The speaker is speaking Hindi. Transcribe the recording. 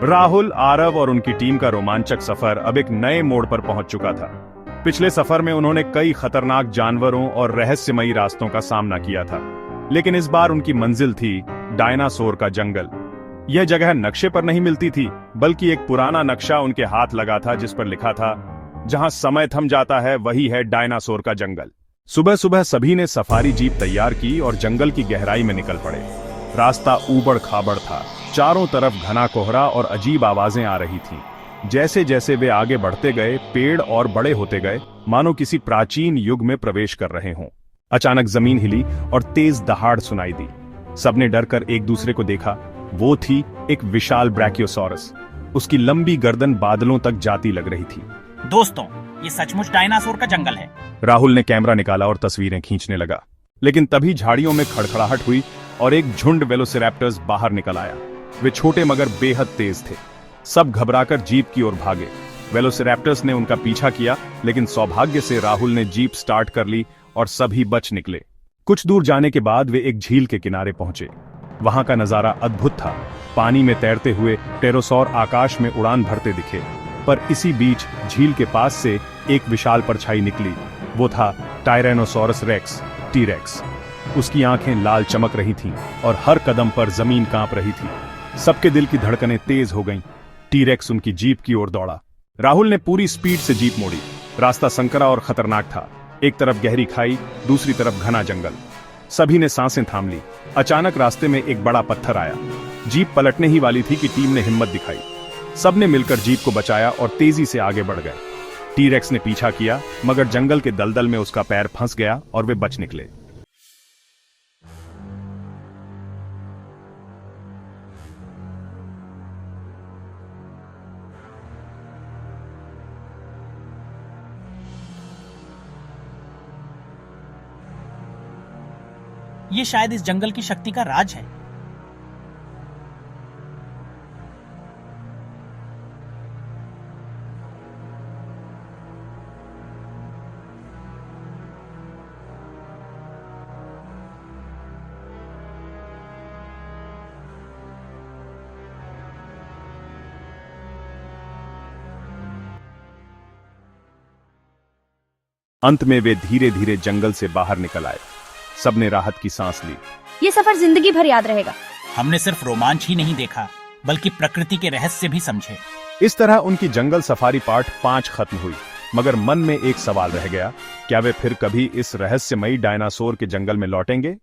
राहुल, आरव और उनकी टीम का रोमांचक सफर अब एक नए मोड़ पर पहुंच चुका था। पिछले सफर में उन्होंने कई खतरनाक जानवरों और रहस्यमयी रास्तों का सामना किया था, लेकिन इस बार उनकी मंजिल थी डायनासोर का जंगल। यह जगह नक्शे पर नहीं मिलती थी, बल्कि एक पुराना नक्शा उनके हाथ लगा था जिस पर लिखा था, जहां समय थम जाता है वही है डायनासोर का जंगल। सुबह सुबह सभी ने सफारी जीप तैयार की और जंगल की गहराई में निकल पड़े। रास्ता ऊबड़ खाबड़ था, चारों तरफ घना कोहरा और अजीब आवाजें आ रही थीं। जैसे जैसे वे आगे बढ़ते गए, पेड़ और बड़े होते गए, मानो किसी प्राचीन युग में प्रवेश कर रहे हों। अचानक जमीन हिली और तेज दहाड़ सुनाई दी। सबने डरकर एक दूसरे को देखा। वो थी एक विशाल ब्रैकियोसॉरस। उसकी लंबी गर्दन बादलों तक जाती लग रही थी। दोस्तों, ये सचमुच डायनासोर का जंगल है। राहुल ने कैमरा निकाला और तस्वीरें खींचने लगा, लेकिन तभी झाड़ियों में खड़खड़ाहट हुई और एक झुंड वेलोसिरैप्टर्स बाहर निकल आया। वे छोटे मगर बेहद तेज थे। सब घबराकर जीप की ओर भागे। वेलोसिरैप्टर्स ने उनका पीछा किया, लेकिन सौभाग्य से राहुल ने जीप स्टार्ट कर ली और सभी बच निकले। कुछ दूर जाने के बाद वे एक झील के किनारे पहुंचे। वहां का नजारा अद्भुत था। पानी में तैरते हुए प्टेरोसॉर आकाश में उड़ान भरते दिखे, पर इसी बीच झील के पास से एक विशाल परछाई निकली। वो था टायरेनोसॉरस रेक्स, टी-रेक्स। उसकी आंखें लाल चमक रही थीं और हर कदम पर जमीन कांप रही थी। सबके दिल की धड़कनें तेज हो गईं। टी-रेक्स उनकी जीप की ओर दौड़ा। राहुल ने पूरी स्पीड से जीप मोड़ी। रास्ता संकरा और खतरनाक था। एक तरफ गहरी खाई, दूसरी तरफ घना जंगल। सभी ने सांसें थाम ली। अचानक रास्ते में एक बड़ा पत्थर आया। जीप पलटने ही वाली थी कि टीम ने हिम्मत दिखाई। सबने मिलकर जीप को बचाया और तेजी से आगे बढ़ गए। टी-रेक्स ने पीछा किया, मगर जंगल के दलदल में उसका पैर फंस गया और वे बच निकले। ये शायद इस जंगल की शक्ति का राज है। अंत में वे धीरे धीरे जंगल से बाहर निकल आए। सबने राहत की सांस ली। ये सफर जिंदगी भर याद रहेगा। हमने सिर्फ रोमांच ही नहीं देखा, बल्कि प्रकृति के रहस्य भी समझे। इस तरह उनकी जंगल सफारी पार्ट 5 खत्म हुई, मगर मन में एक सवाल रह गया, क्या वे फिर कभी इस रहस्यमयी डायनासोर के जंगल में लौटेंगे?